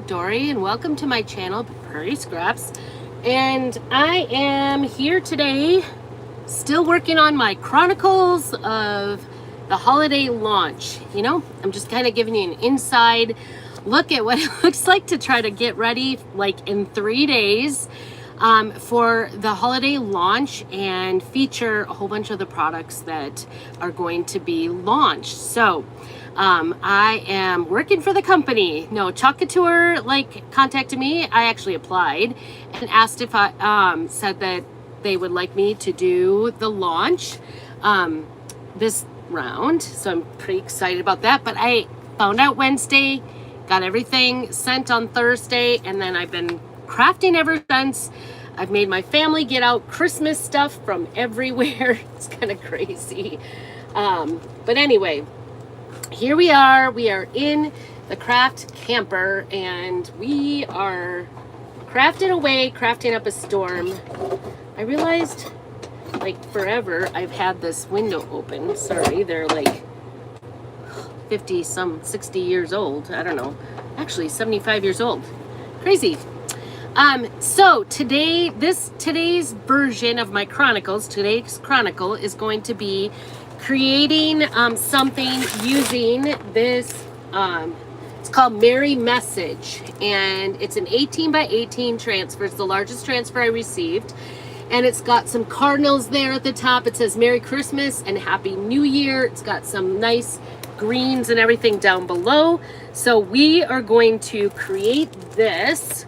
Dory, and welcome to my channel, Prairie Scraps. And I am here today still working on my Chronicles of the holiday launch. You know, I'm just kind of giving you an inside look at what it looks like to try to get ready like in 3 days for the holiday launch and feature a whole bunch of the products that are going to be launched. So I am working for the company. No, Chalk Couture contacted me. I actually applied and asked if I said that they would like me to do the launch this round. So I'm pretty excited about that. But I found out Wednesday, got everything sent on Thursday, and then I've been crafting ever since. I've made my family get out Christmas stuff from everywhere. It's kind of crazy. But anyway, here we are. We are in the craft camper and we are crafting away, crafting up a storm. I realized like forever I've had this window open. Sorry, they're like 50 some 60 years old. I don't know, actually 75 years old. Crazy. So today's version of my Chronicles, today's Chronicle is going to be creating something using this, it's called Merry Message, and it's an 18 by 18 transfer. It's the largest transfer I received, and it's got some cardinals there at the top. It says Merry Christmas and Happy New Year. It's got some nice greens and everything down below. So we are going to create this.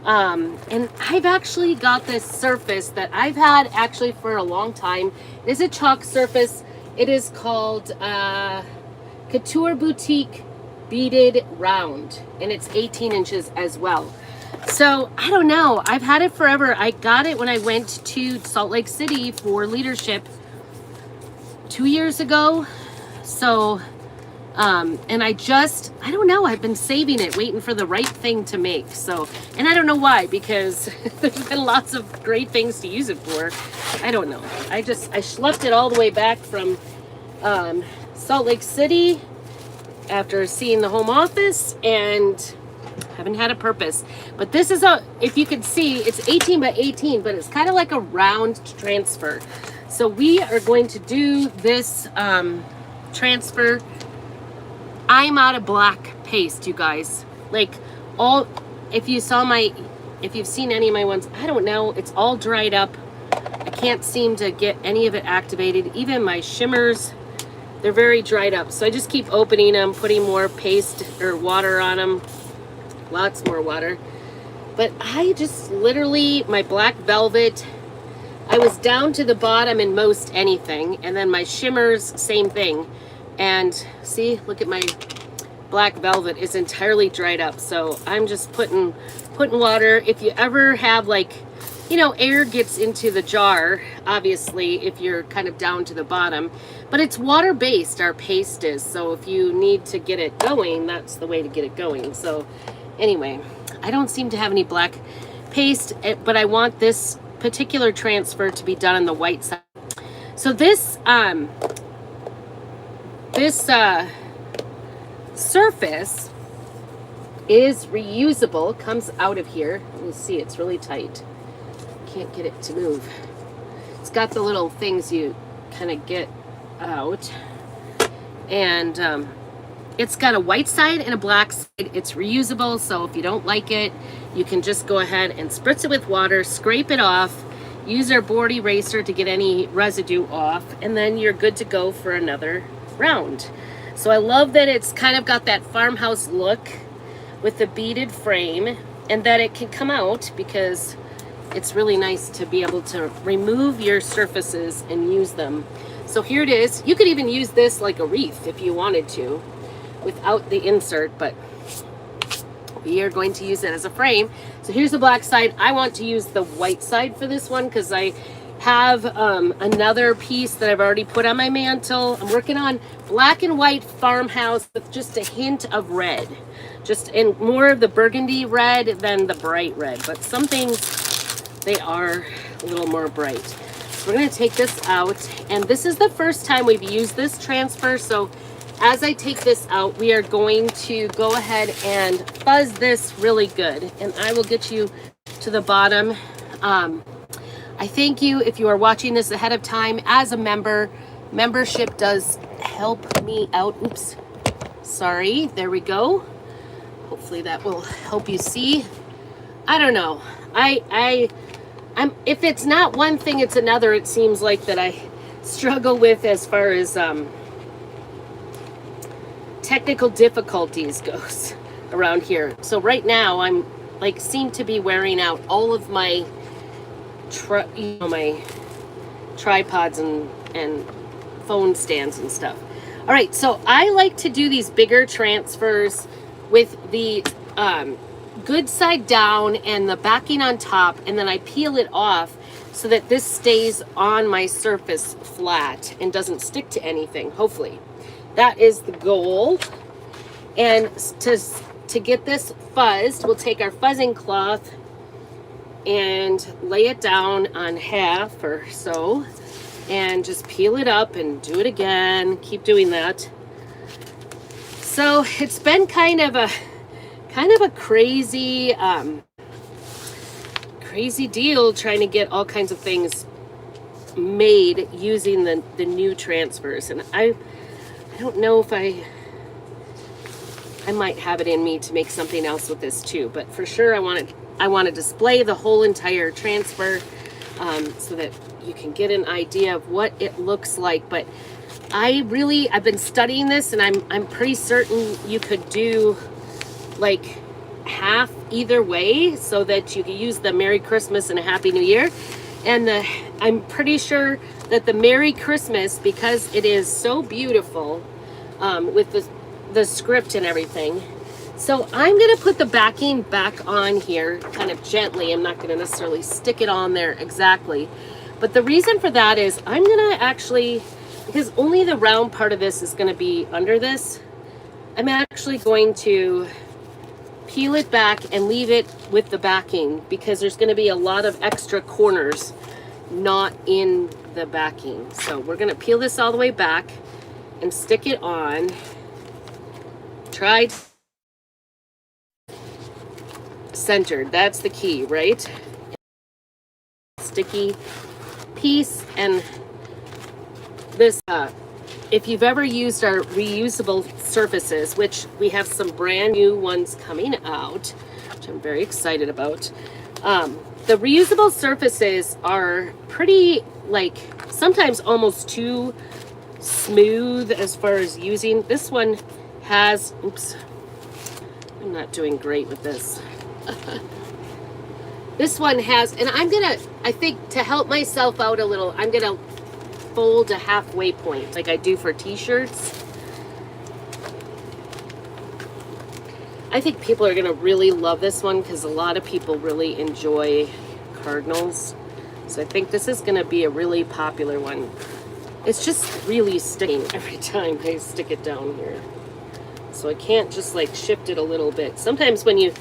And I've actually got this surface that I've had actually for a long time. It is a chalk surface. It is called Couture Boutique Beaded Round, and it's 18 inches as well. So I don't know, I've had it forever. I got it when I went to Salt Lake City for leadership 2 years ago. So and I don't know, I've been saving it, waiting for the right thing to make. So, and I don't know why, because there's been lots of great things to use it for. I don't know. I schlepped it all the way back from Salt Lake City after seeing the home office and haven't had a purpose. But this is if you can see, it's 18 by 18, but it's kind of like a round transfer. So we are going to do this transfer. I'm out of black paste, you guys. Like if you've seen any of my ones, I don't know, it's all dried up. I can't seem to get any of it activated. Even my shimmers, they're very dried up. So I just keep opening them, putting more paste or water on them. Lots more water. But I just literally, my black velvet, I was down to the bottom in most anything. And then my shimmers, same thing. And see, look at my black velvet is entirely dried up. So I'm just putting water. If you ever have air gets into the jar, obviously, if you're kind of down to the bottom, but it's water based, our paste is. So if you need to get it going, that's the way to get it going. So anyway, I don't seem to have any black paste, but I want this particular transfer to be done on the white side. So this surface is reusable, comes out of here. You see it's really tight. Can't get it to move. It's got the little things you kind of get out. And it's got a white side and a black side. It's reusable, so if you don't like it, you can just go ahead and spritz it with water, scrape it off, use our board eraser to get any residue off, and then you're good to go for another round. So I love that it's kind of got that farmhouse look with the beaded frame, and that it can come out because it's really nice to be able to remove your surfaces and use them. So here it is. You could even use this like a wreath if you wanted to without the insert, but we are going to use it as a frame. So here's the black side. I want to use the white side for this one because I have another piece that I've already put on my mantle. I'm working on black and white farmhouse with just a hint of red, just in more of the burgundy red than the bright red, but some things, they are a little more bright. So we're going to take this out, and this is the first time we've used this transfer, so as I take this out, we are going to go ahead and fuzz this really good. And I will get you to the bottom. I thank you if you are watching this ahead of time as a member. Membership does help me out. Oops, sorry, there we go. Hopefully that will help you see. I don't know. I'm if it's not one thing, it's another. It seems like that I struggle with as far as technical difficulties goes around here. So right now I'm like seem to be wearing out all of my my tripods and phone stands and stuff. All right, so I like to do these bigger transfers with the good side down and the backing on top, and then I peel it off so that this stays on my surface flat and doesn't stick to anything, hopefully. That is the goal. And to get this fuzzed, we'll take our fuzzing cloth and lay it down on half or so and just peel it up and do it again. Keep doing that. So it's been kind of a crazy crazy deal trying to get all kinds of things made using the new transfers. And I don't know if I might have it in me to make something else with this too, but for sure I want to display the whole entire transfer so that you can get an idea of what it looks like. But I've been studying this, and I'm pretty certain you could do like half either way so that you can use the Merry Christmas and a Happy New Year. And I'm pretty sure that the Merry Christmas, because it is so beautiful with the script and everything. So I'm going to put the backing back on here kind of gently. I'm not going to necessarily stick it on there exactly. But the reason for that is I'm going to actually, because only the round part of this is going to be under this, I'm actually going to peel it back and leave it with the backing, because there's going to be a lot of extra corners not in the backing. So we're going to peel this all the way back and stick it on. Try centered. That's the key, right? Sticky piece. And this if you've ever used our reusable surfaces, which we have some brand new ones coming out, which I'm very excited about. The reusable surfaces are pretty, like, sometimes almost too smooth as far as using. This one has, oops, I'm not doing great with this. This one has, and I think to help myself out a little, I'm gonna fold a halfway point like I do for t-shirts. I think people are gonna really love this one because a lot of people really enjoy cardinals. So I think this is gonna be a really popular one. It's just really sticking every time I stick it down here. So I can't just like shift it a little bit. Sometimes when you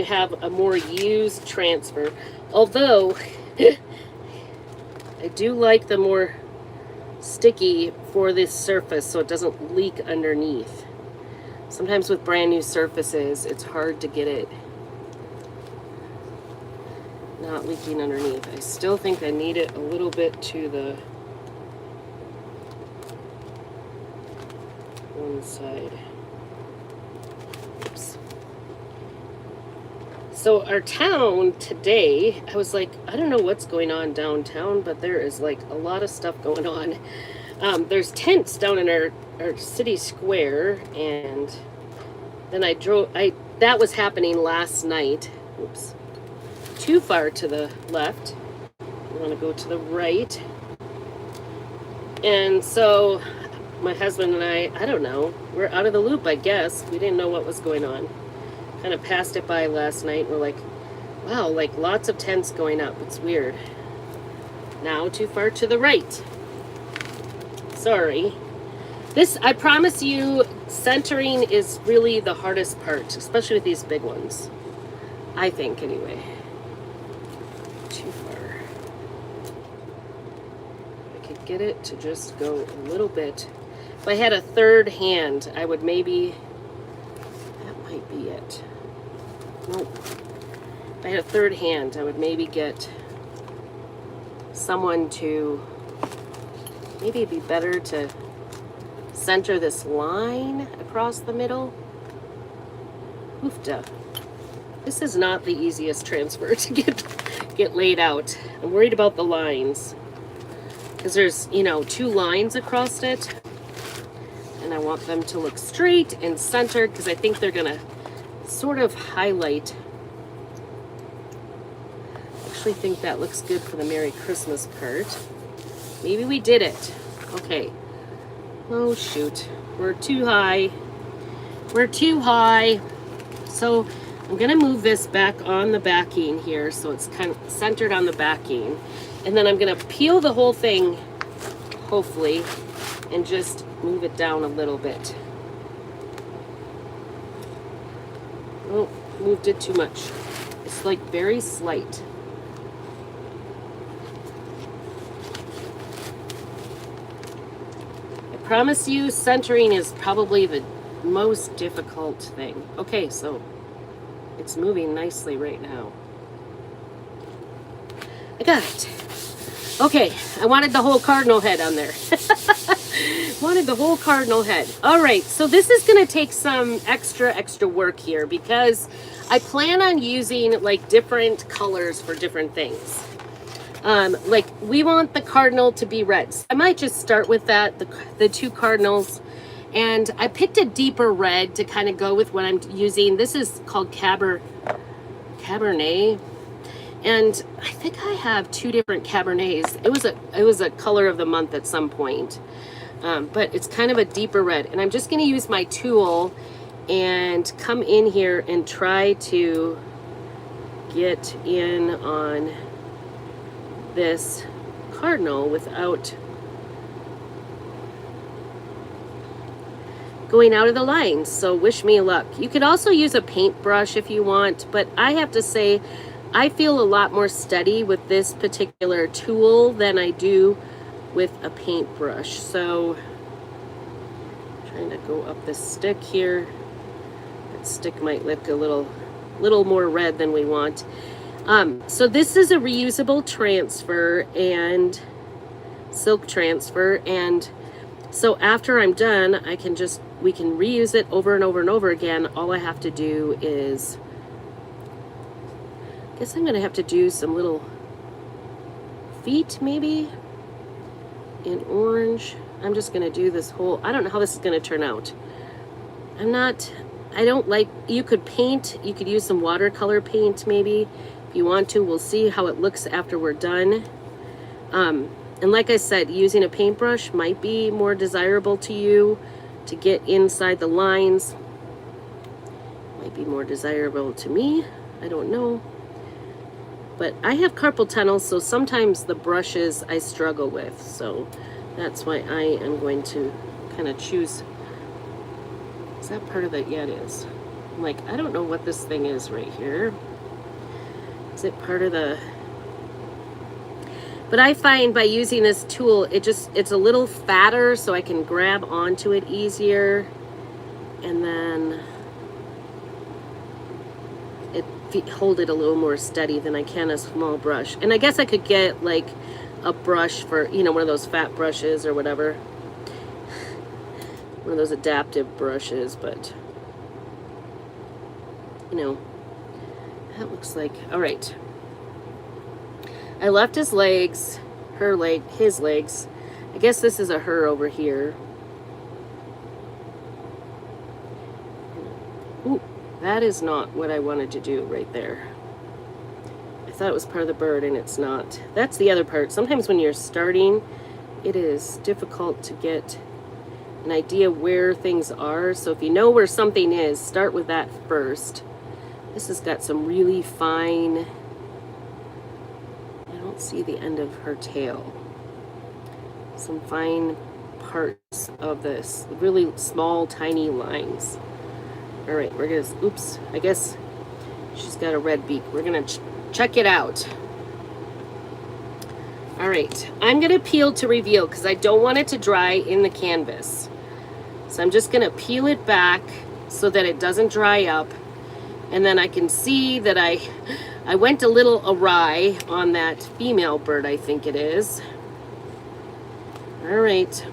have a more used transfer, although I do like the more sticky for this surface so it doesn't leak underneath. Sometimes with brand new surfaces, it's hard to get it not leaking underneath. I still think I need it a little bit to the one side. Oops. So our town today, I was like, I don't know what's going on downtown, but there is like a lot of stuff going on. There's tents down in our city square, and then that was happening last night. Oops. Too far to the left. I want to go to the right. And so my husband and I don't know, we're out of the loop, I guess. We didn't know what was going on. Kind of passed it by last night. We're like, wow, like lots of tents going up. It's weird. Now too far to the right. Sorry. This, I promise you, centering is really the hardest part, especially with these big ones. I think, anyway. Too far. I could get it to just go a little bit. If I had a third hand, I would maybe, that might be it. Nope. If I had a third hand, I would maybe get someone to, maybe it'd be better to center this line across the middle. Oofda. This is not the easiest transfer to get laid out. I'm worried about the lines because there's, you know, 2 lines across it, and I want them to look straight and centered because I think they're gonna sort of highlight. I actually think that looks good for the Merry Christmas part. Maybe we did it. Okay. Oh shoot, we're too high. We're too high. So I'm gonna move this back on the backing here so it's kind of centered on the backing. And then I'm gonna peel the whole thing, hopefully, and just move it down a little bit. Oh, moved it too much. It's like very slight. I promise you, centering is probably the most difficult thing. Okay, so it's moving nicely right now. I got it. Okay, I wanted the whole cardinal head on there. Wanted the whole cardinal head. All right, so this is going to take some extra work here because I plan on using like different colors for different things. Like we want the cardinal to be red. So I might just start with that, the 2 cardinals. And I picked a deeper red to kind of go with what I'm using. This is called Cabernet. And I think I have 2 different Cabernets. It was a color of the month at some point. But it's kind of a deeper red. And I'm just going to use my tool and come in here and try to get in on this cardinal without going out of the lines. So wish me luck. You could also use a paintbrush if you want, but I have to say I feel a lot more steady with this particular tool than I do with a paintbrush. So trying to go up this stick here. That stick might look a little more red than we want. So this is a reusable transfer and silk transfer, and so after I'm done, we can reuse it over and over and over again. All I have to do is, I guess I'm gonna have to do some little feet maybe in orange. I'm just gonna do this whole, I don't know how this is gonna turn out. I don't like, you could paint, you could use some watercolor paint maybe if you want to. We'll see how it looks after we're done. And like I said, using a paintbrush might be more desirable to you to get inside the lines. Might be more desirable to me. I don't know. But I have carpal tunnel, so sometimes the brushes I struggle with. So that's why I am going to kind of choose. Is that part of it? Yeah, it is. I'm like, I don't know what this thing is right here. Is it part of the... But I find by using this tool, it's a little fatter so I can grab onto it easier. And then hold it a little more steady than I can a small brush. And I guess I could get like a brush for, you know, one of those fat brushes or whatever. One of those adaptive brushes, but you know, that looks like, all right. I left his legs, his legs. I guess this is a her over here. Ooh, that is not what I wanted to do right there. I thought it was part of the bird and it's not. That's the other part. Sometimes when you're starting, it is difficult to get an idea where things are. So if you know where something is, start with that first. This has got some really fine, see the end of her tail, some fine parts of this, really small tiny lines. All right, we're gonna, oops, I guess she's got a red beak. We're gonna check it out. All right, I'm gonna peel to reveal because I don't want it to dry in the canvas. So I'm just gonna peel it back so that it doesn't dry up. And then I can see that I went a little awry on that female bird, I think it is. All right.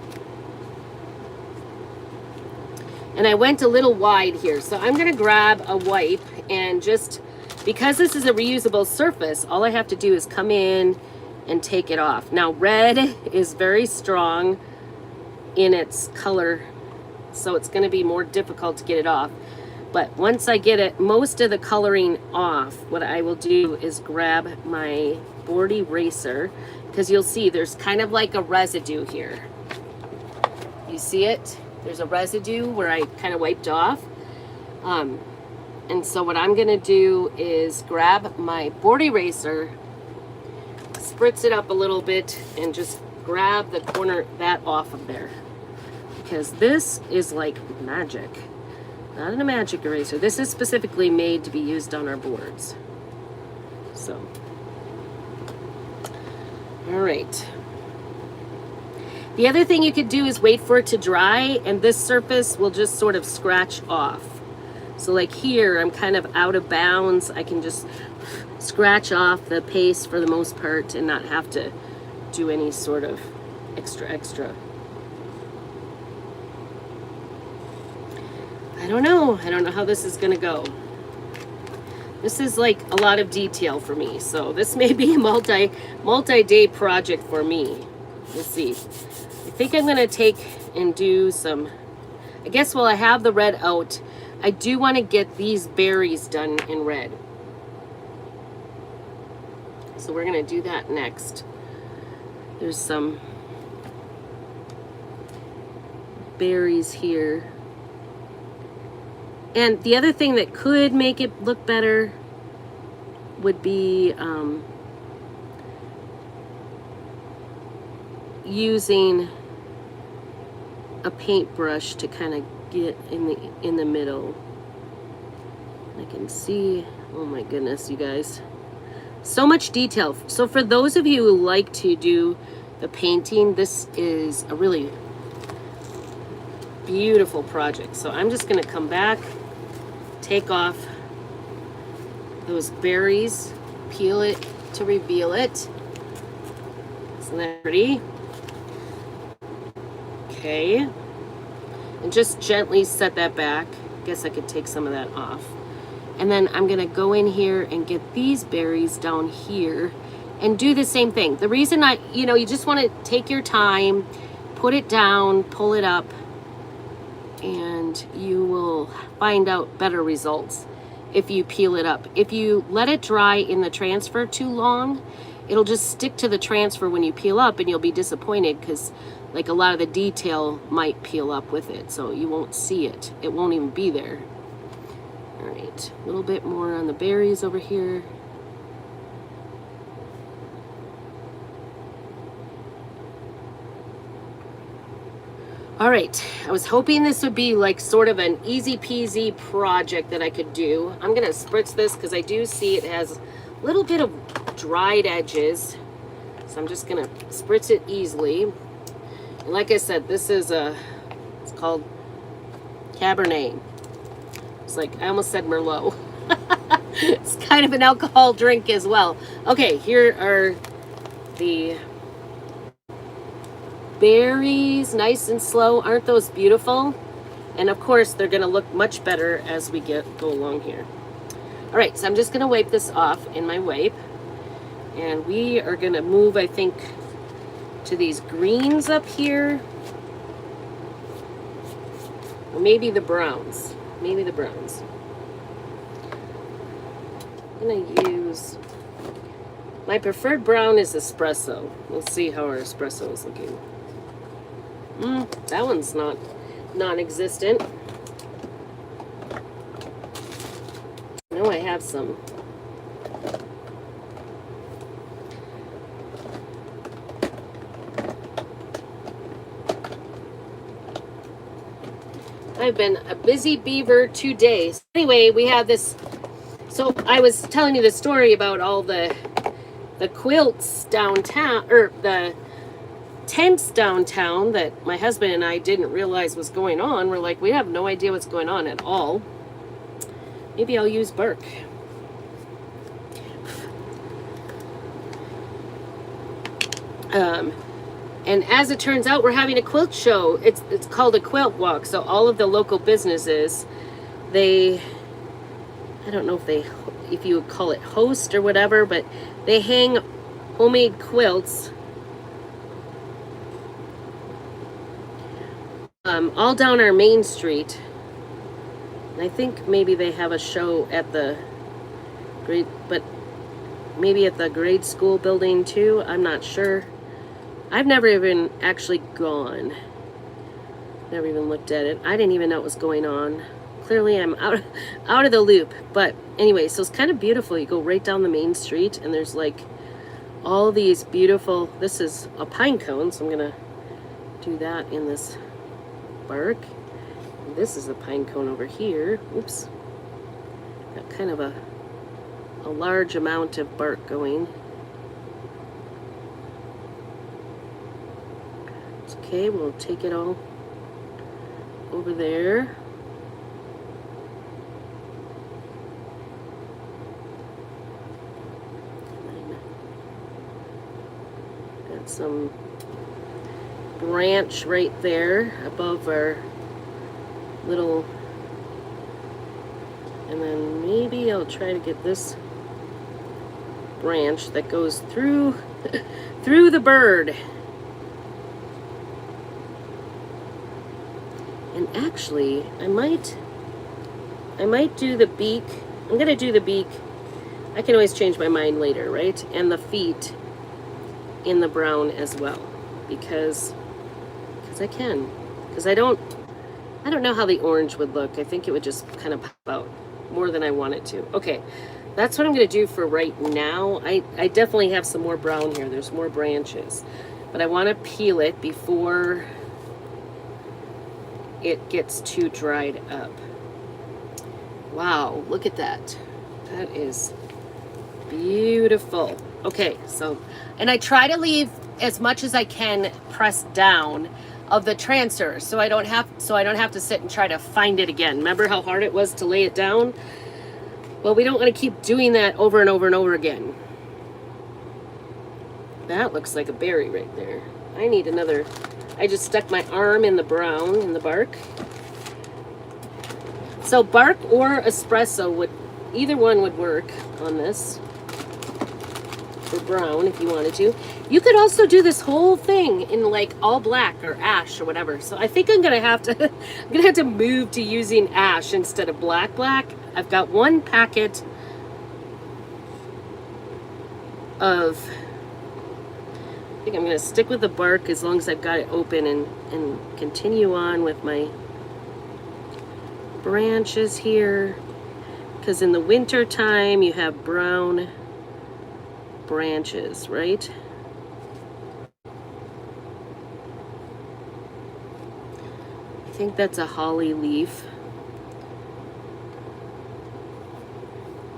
And I went a little wide here. So I'm gonna grab a wipe and just, because this is a reusable surface, all I have to do is come in and take it off. Now red is very strong in its color, so it's gonna be more difficult to get it off. But once I get it, most of the coloring off, what I will do is grab my board eraser, because you'll see there's kind of like a residue here. You see it? There's a residue where I kind of wiped off. And so what I'm gonna do is grab my board eraser, spritz it up a little bit, and just grab the corner that off of there. Because this is like magic. Not in a magic eraser. This is specifically made to be used on our boards. So, all right. The other thing you could do is wait for it to dry, and this surface will just sort of scratch off. So like here, I'm kind of out of bounds. I can just scratch off the paste for the most part and not have to do any sort of extra. I don't know how this is gonna go. This is like a lot of detail for me, so this may be a multi-day project for me. Let's see. I think I'm gonna take and do some, I guess while I have the red out, I do want to get these berries done in red. So we're gonna do that next. There's some berries here. And the other thing that could make it look better would be using a paintbrush to kind of get in the middle. I can see, oh my goodness, you guys, so much detail. So for those of you who like to do the painting, this is a really beautiful project. So I'm just gonna come back, take off those berries, peel it to reveal it. Isn't that pretty? Okay. And just gently set that back. Guess I could take some of that off. And then I'm gonna go in here and get these berries down here and do the same thing. The reason you just wanna take your time, put it down, pull it up, and you will find out better results if you peel it up. If you let it dry in the transfer too long, it'll just stick to the transfer when you peel up, and you'll be disappointed because like a lot of the detail might peel up with it, so you won't see it. It won't even be there. All right, a little bit more on the berries over here. All right, I was hoping this would be like sort of an easy peasy project that I could do. I'm gonna spritz this because I do see it has a little bit of dried edges. So I'm just gonna spritz it easily. And like I said, this is it's called Cabernet. It's like, I almost said Merlot. It's kind of an alcohol drink as well. Okay, here are the berries, nice and slow. Aren't those beautiful? And of course, they're gonna look much better as we go along here. All right, so I'm just gonna wipe this off in my wipe. And we are gonna move, I think, to these greens up here. Or maybe the browns. Maybe the browns. I'm gonna use, my preferred brown is espresso. We'll see how our espresso is looking. That one's not non-existent. I know I have some. I've been a busy beaver 2 days. Anyway, we have this. So I was telling you the story about all the quilts downtown, or the tents downtown that my husband and I didn't realize was going on. We're like, we have no idea what's going on at all. Maybe I'll use bark. And as it turns out, we're having a quilt show. It's called a quilt walk. So all of the local businesses, I don't know if you would call it host or whatever, but they hang homemade quilts all down our main street. And I think maybe they have a show at the grade school building too. I'm not sure. I've never even actually gone. Never even looked at it. I didn't even know what was going on. Clearly I'm out of the loop. But anyway, so it's kind of beautiful. You go right down the main street and there's like all these beautiful, this is a pine cone, so I'm gonna do that in this bark. This is a pine cone over here. Oops. Got kind of a large amount of bark going. It's okay, we'll take it all over there. Got some branch right there above our little, and then maybe I'll try to get this branch that goes through through the bird. And actually I might do the beak. I'm gonna do the beak. I can always change my mind later, right? And the feet in the brown as well, because I can. Because I don't know how the orange would look. I think it would just kind of pop out more than I want it to. Okay, that's what I'm going to do for right now. I definitely have some more brown here. There's more branches. But I want to peel it before it gets too dried up. Wow, look at that. That is beautiful. Okay, so, and I try to leave as much as I can pressed down of the transfer, so I don't have to sit and try to find it again. Remember how hard it was to lay it down? Well, we don't want to keep doing that over and over and over again. That looks like a berry right there. I need another. I just stuck my arm in the brown, in the bark. So bark or espresso would, either one would work on this. For brown, if you wanted to. You could also do this whole thing in like all black or ash or whatever. So I think I'm gonna have to move to using ash instead of black. I've got one packet of, I think I'm gonna stick with the bark as long as I've got it open and continue on with my branches here, because in the winter time you have brown branches, right? I think that's a holly leaf.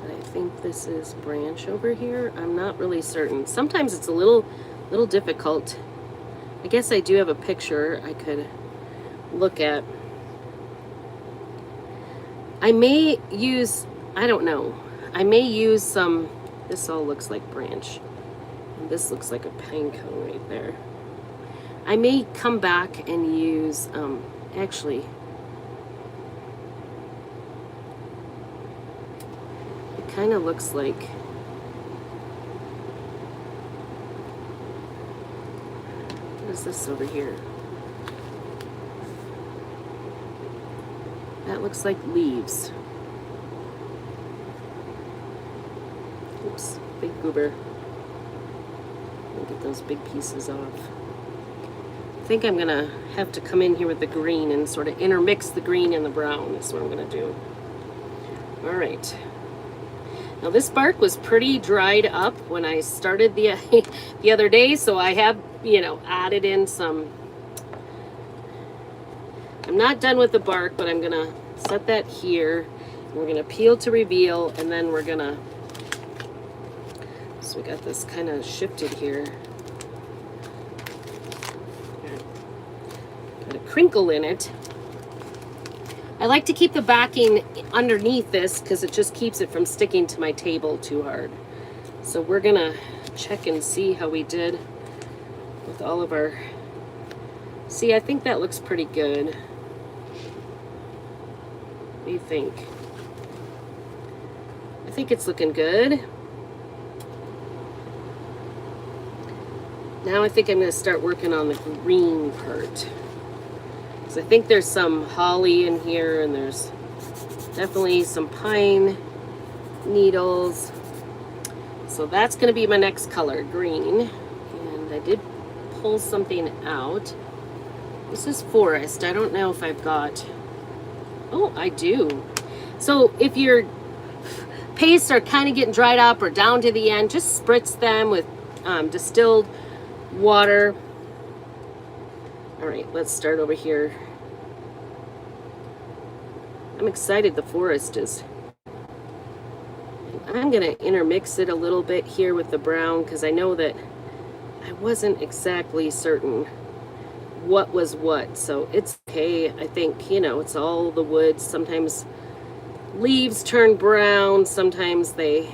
But I think this is branch over here. I'm not really certain. Sometimes it's a little difficult. I guess I do have a picture I could look at. I may use, I don't know. I may use some. This all looks like branch. And this looks like a pine cone right there. I may come back and use, actually, it kind of looks like, what is this over here? That looks like leaves. Oops, big goober. I'll get those big pieces off. I think I'm gonna have to come in here with the green and sort of intermix the green and the brown. That's what I'm gonna do. All right. Now this bark was pretty dried up when I started the other day, so I have, added in some. I'm not done with the bark, but I'm gonna set that here. We're gonna peel to reveal, and then we're gonna. So we got this kind of shifted here. crinkle in it. I like to keep the backing underneath this because it just keeps it from sticking to my table too hard. So we're gonna check and see how we did with all of our... See, I think that looks pretty good. What do you think? I think it's looking good. Now I think I'm gonna start working on the green part. I think there's some holly in here, and there's definitely some pine needles. So that's going to be my next color, green. And I did pull something out. This is forest. I don't know if I've got... Oh, I do. So if your pastes are kind of getting dried up or down to the end, just spritz them with distilled water. All right, let's start over here. I'm excited the forest is. I'm gonna intermix it a little bit here with the brown because I know that I wasn't exactly certain what was what. So it's okay. I think, you know, it's all the woods. Sometimes leaves turn brown. Sometimes they...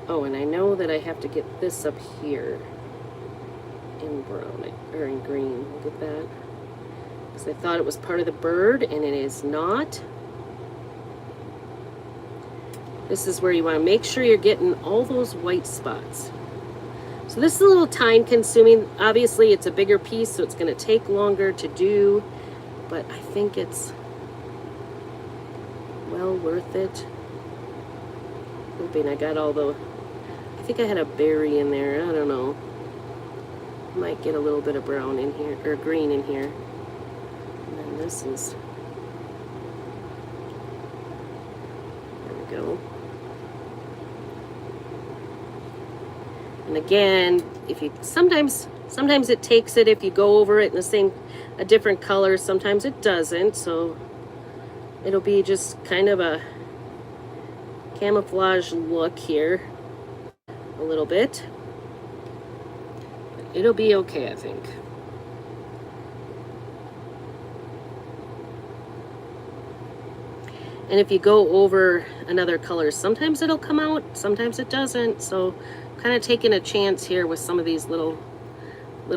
Oh, and I know that I have to get this up here in brown, or in green. Look at that. Because I thought it was part of the bird, and it is not. This is where you want to make sure you're getting all those white spots. So this is a little time consuming. Obviously, it's a bigger piece, so it's going to take longer to do, but I think it's well worth it. Hoping I got all the... I think I had a berry in there. I don't know. Might get a little bit of brown in here, or green in here. And then this is... There we go. And again, if you... Sometimes it takes it if you go over it in a different color. Sometimes it doesn't. So it'll be just kind of a camouflage look here. A little bit. It'll be okay, I think. And if you go over another color, sometimes it'll come out, sometimes it doesn't. So kind of taking a chance here with some of these little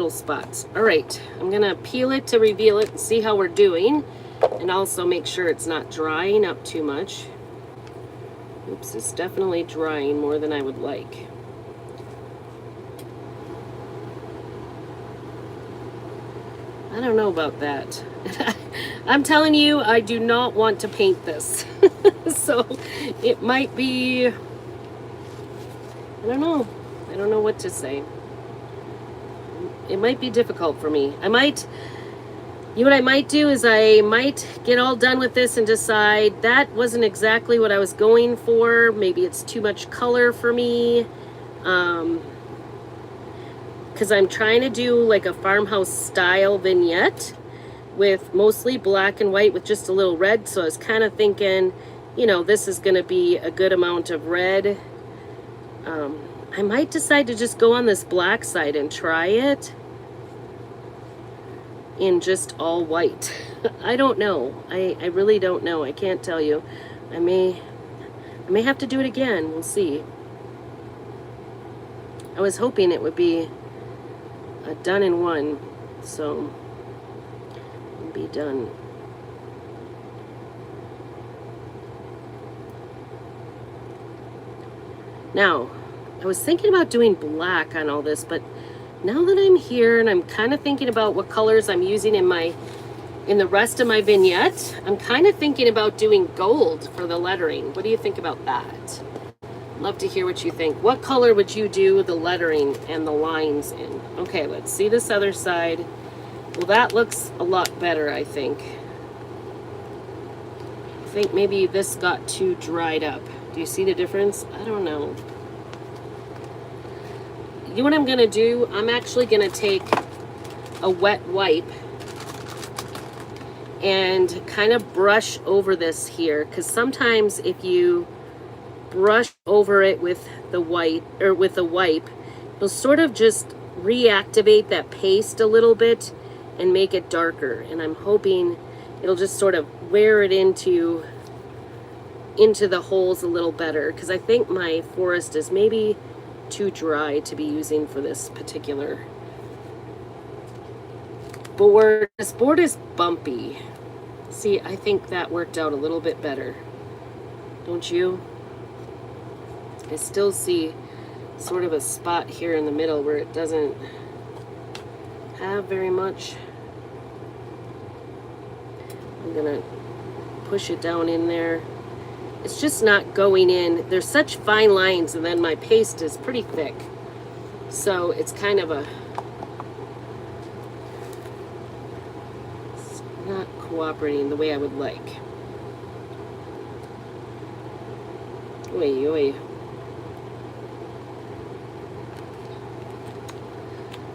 spots. All right, I'm gonna peel it to reveal it and see how we're doing, and also make sure it's not drying up too much. Oops, it's definitely drying more than I would like. I don't know about that. I'm telling you, I do not want to paint this. So it might be, I don't know. I don't know what to say. It might be difficult for me. What I might do is I might get all done with this and decide that wasn't exactly what I was going for. Maybe it's too much color for me. Because I'm trying to do like a farmhouse style vignette with mostly black and white with just a little red. So I was kind of thinking, you know, this is going to be a good amount of red. I might decide to just go on this black side and try it in just all white. I don't know. I really don't know. I can't tell you. I may have to do it again. We'll see. I was hoping it would be a done in one, so it'll be done. Now, I was thinking about doing black on all this, but now that I'm here and I'm kind of thinking about what colors I'm using in the rest of my vignette, I'm kind of thinking about doing gold for the lettering. What do you think about that? Love to hear what you think. What color would you do the lettering and the lines in? Okay, let's see this other side. Well, that looks a lot better, I think. I think maybe this got too dried up. Do you see the difference? I don't know. You know what I'm gonna do? I'm actually gonna take a wet wipe and kind of brush over this here, because sometimes if you brush over it with the white or with the wipe, it'll sort of just reactivate that paste a little bit and make it darker. And I'm hoping it'll just sort of wear it into the holes a little better, because I think my forest is maybe too dry to be using for this particular board. This board is bumpy. See, I think that worked out a little bit better. Don't you? I still see sort of a spot here in the middle where it doesn't have very much. I'm gonna push it down in there. It's just not going in. There's such fine lines, and then my paste is pretty thick. So it's kind of a, it's not cooperating the way I would like. Oy, oy.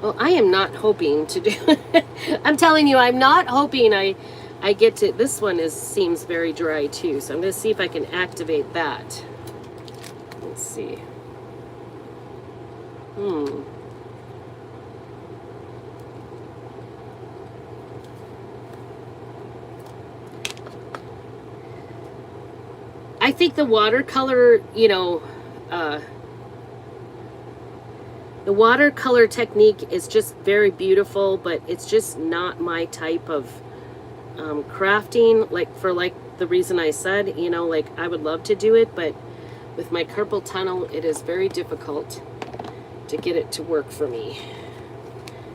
Well, I am not hoping to do I'm telling you, I'm not hoping I get to, this one seems very dry too, so I'm going to see if I can activate that. Let's see. I think the watercolor, you know, the watercolor technique is just very beautiful, but it's just not my type of crafting, like the reason I said, you know, like I would love to do it, but with my carpal tunnel, it is very difficult to get it to work for me,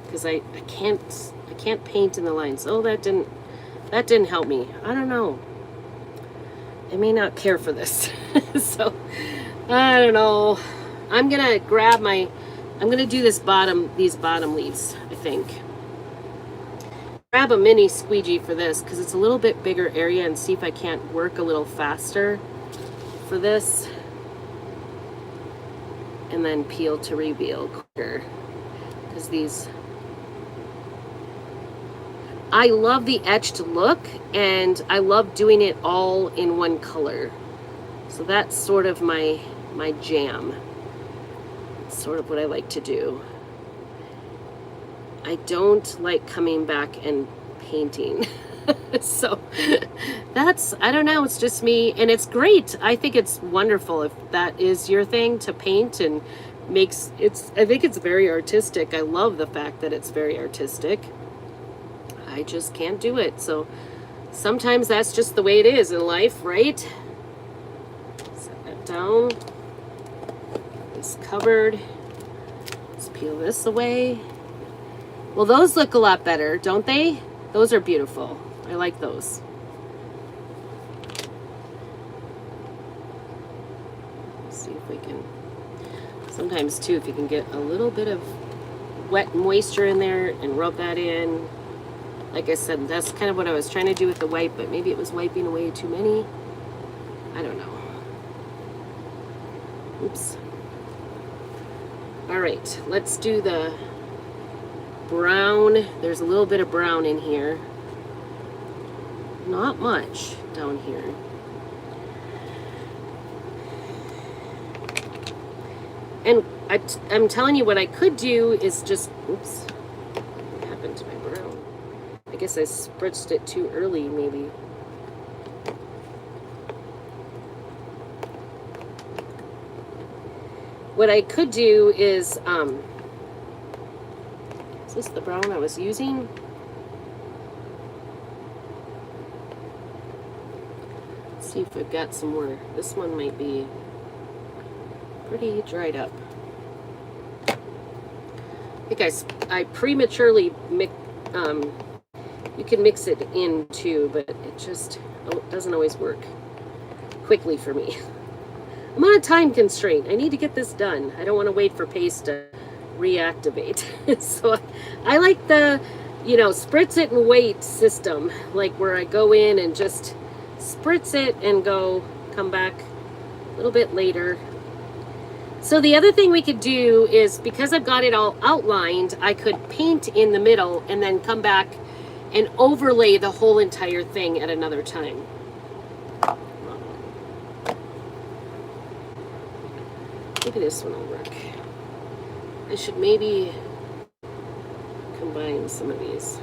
because I can't paint in the lines. Oh, that didn't help me. I don't know. I may not care for this. So I don't know. I'm gonna do these bottom leaves, I think. Grab a mini squeegee for this because it's a little bit bigger area, and see if I can't work a little faster for this. And then peel to reveal quicker, because these, I love the etched look, and I love doing it all in one color. So that's sort of my jam. It's sort of what I like to do. I don't like coming back and painting. So that's, I don't know, it's just me, and it's great. I think it's wonderful if that is your thing, to paint, and I think it's very artistic. I love the fact that it's very artistic. I just can't do it. So sometimes that's just the way it is in life, right? Set that down. This cupboard. Let's peel this away. Well, those look a lot better, don't they? Those are beautiful. I like those. Let's see if we can, sometimes too, if you can get a little bit of wet moisture in there and rub that in. Like I said, that's kind of what I was trying to do with the wipe, but maybe it was wiping away too many. I don't know. Oops. All right, let's do the brown. There's a little bit of brown in here. Not much down here. And I'm telling you, what I could do is just, oops, what happened to my brown? I guess I spritzed it too early, maybe. What I could do is this the brown I was using? Let's see if we've got some more. This one might be pretty dried up. I think I prematurely mix. You can mix it in too, but it just doesn't always work quickly for me. I'm on a time constraint. I need to get this done. I don't want to wait for paste to reactivate. So I like the, you know, spritz it and wait system, like where I go in and just spritz it and come back a little bit later. So the other thing we could do is, because I've got it all outlined, I could paint in the middle and then come back and overlay the whole entire thing at another time. Maybe this one will work. I should maybe combine some of these.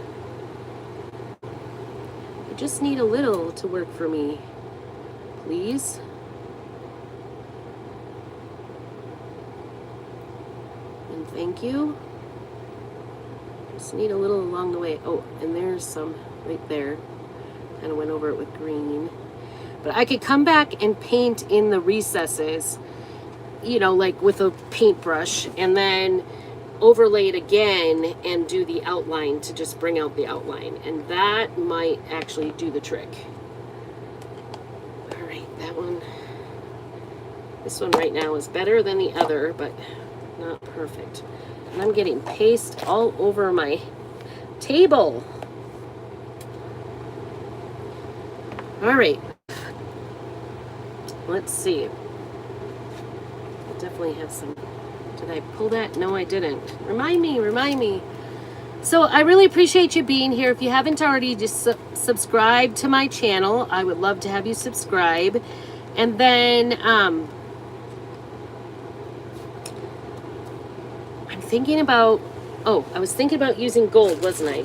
I just need a little to work for me, please. And thank you. Just need a little along the way. Oh, and there's some right there. Kind of went over it with green. But I could come back and paint in the recesses, you know, like with a paintbrush, and then overlay it again and do the outline to just bring out the outline. And that might actually do the trick. All right, that one. This one right now is better than the other, but not perfect. And I'm getting paste all over my table. All right. Let's see. I definitely have some. Did I pull that? No, I didn't. Remind me. So I really appreciate you being here. If you haven't already, just subscribe to my channel. I would love to have you subscribe. And then I'm thinking about, I was thinking about using gold, wasn't I?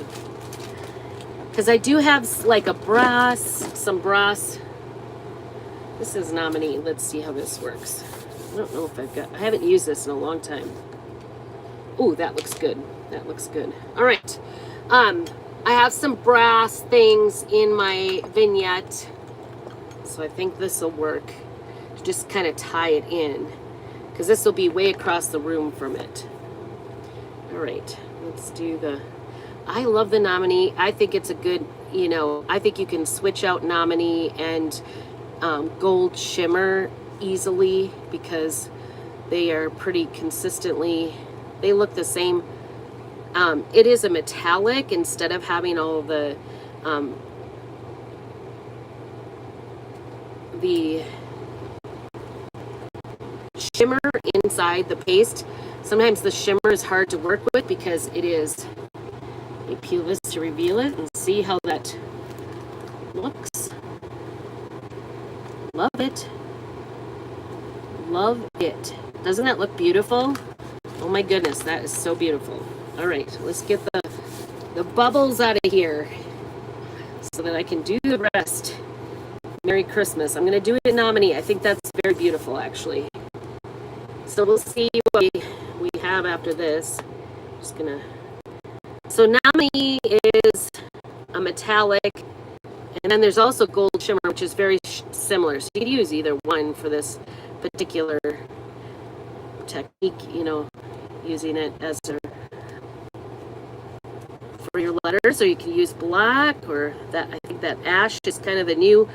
Because I do have like a brass, some brass. This is Nominee. Let's see how this works. I don't know if I haven't used this in a long time. Oh, that looks good. That looks good. All right. I have some brass things in my vignette. So I think this will work to just kind of tie it in, because this will be way across the room from it. All right. Let's do the... I love the Nominee. I think it's a good, you know, I think you can switch out Nominee and gold shimmer easily, because they are pretty consistently, they look the same. It is a metallic instead of having all the shimmer inside the paste. Sometimes the shimmer is hard to work with because it is. Let me peel this to reveal it and see how that looks. Love it. Love it. Doesn't that look beautiful? Oh my goodness, that is so beautiful. All right, let's get the bubbles out of here so that I can do the rest. Merry Christmas. I'm going to do it in Nominee. I think that's very beautiful, actually. So we'll see what we have after this. Just going to... So Nominee is a metallic, and then there's also gold shimmer, which is very similar. So you could use either one for this particular technique, you know, using it as for your letters, or you can use black, or that. I think that ash is kind of the new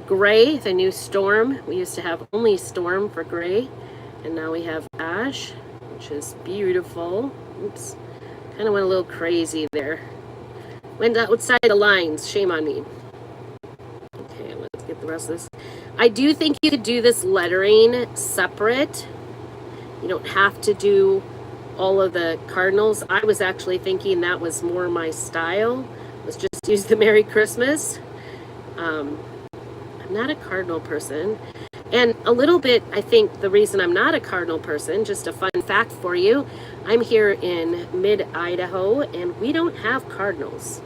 gray, the new storm. We used to have only storm for gray, and now we have ash, which is beautiful. Oops, kind of went a little crazy there. Went outside the lines, shame on me. Okay, let's get the rest of this. I do think you could do this lettering separate. You don't have to do all of the cardinals. I was actually thinking that was more my style. Let's just use the Merry Christmas. I'm not a cardinal person. And a little bit, I think the reason I'm not a cardinal person, just a fun fact for you, I'm here in mid-Idaho, and we don't have cardinals.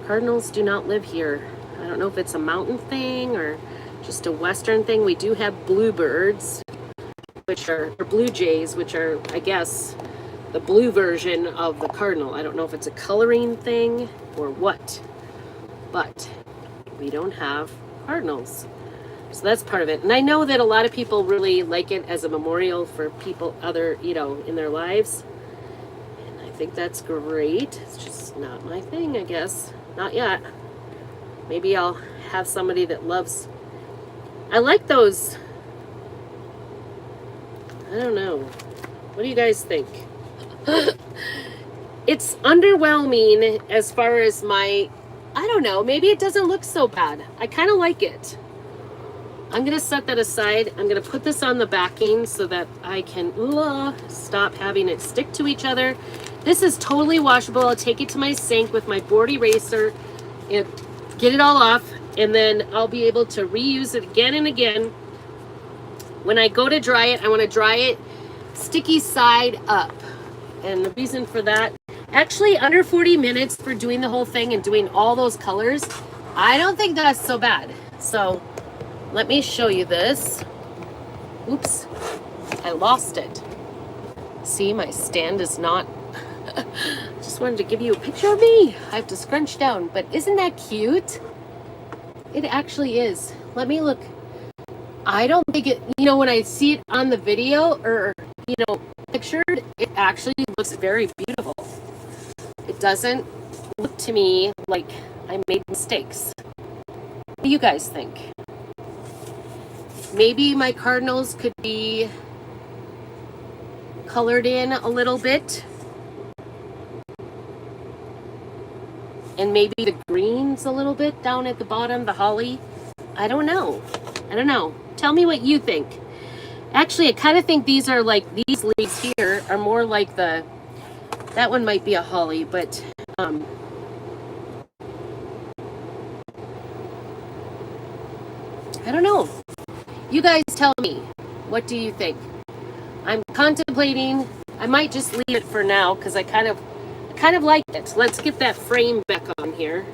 Cardinals do not live here. I don't know if it's a mountain thing or just a western thing. We do have bluebirds, which are, or blue jays, which are, I guess, the blue version of the cardinal. I don't know if it's a coloring thing or what, but we don't have cardinals. So that's part of it. And I know that a lot of people really like it as a memorial for people other, you know, in their lives. And I think that's great. It's just not my thing, I guess. Not yet. Maybe I'll have somebody that loves... I like those... I don't know. What do you guys think? It's underwhelming as far as my... I don't know. Maybe it doesn't look so bad. I kind of like it. I'm going to set that aside. I'm going to put this on the backing so that I can stop having it stick to each other. This is totally washable. I'll take it to my sink with my board eraser and get it all off. And then I'll be able to reuse it again and again when I go to dry it, I want to dry it sticky side up. And the reason for that, actually under 40 minutes for doing the whole thing and doing all those colors, I don't think that's so bad. So let me show you this. Oops, I lost it. See, my stand is not, just wanted to give you a picture of me. I have to scrunch down, but isn't that cute? It actually is. Let me look. I don't think it, you know, when I see it on the video or, you know, pictured, it actually looks very beautiful. It doesn't look to me like I made mistakes. What do you guys think? Maybe my cardinals could be colored in a little bit. And maybe the greens a little bit down at the bottom, the holly. I don't know. Tell me what you think. Actually, I kind of think these are like, these leaves here are more like the, that one might be a holly, but I don't know. You guys tell me. What do you think? I'm contemplating. I might just leave it for now because I kind of like it. Let's get that frame back on here.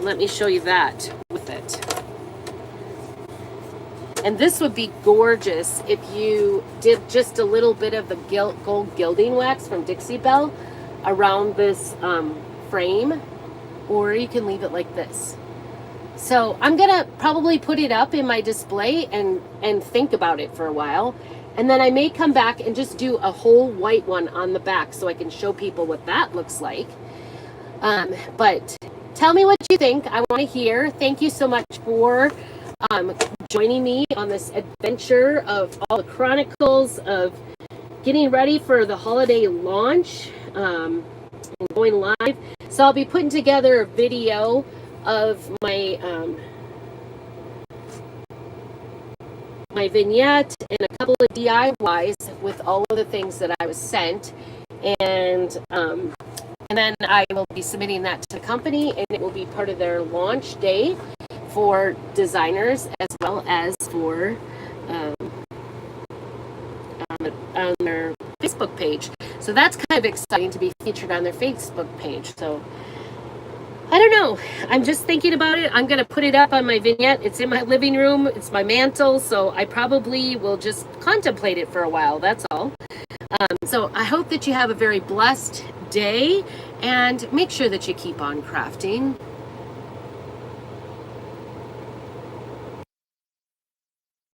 Let me show you that with it. And this would be gorgeous if you did just a little bit of the gold gilding wax from Dixie Belle around this frame, or you can leave it like this. So I'm gonna probably put it up in my display and think about it for a while. And then I may come back and just do a whole white one on the back so I can show people what that looks like. But tell me what you think. I want to hear. Thank you so much for joining me on this adventure of all the chronicles of getting ready for the holiday launch and going live. So I'll be putting together a video of my my vignette and a couple of DIYs with all of the things that I was sent, and then I will be submitting that to the company, and it will be part of their launch day for designers as well as for on their Facebook page. So that's kind of exciting to be featured on their Facebook page. So I don't know. I'm just thinking about it. I'm going to put it up on my vignette. It's in my living room. It's my mantle. So I probably will just contemplate it for a while. That's all. So I hope that you have a very blessed day, and make sure that you keep on crafting.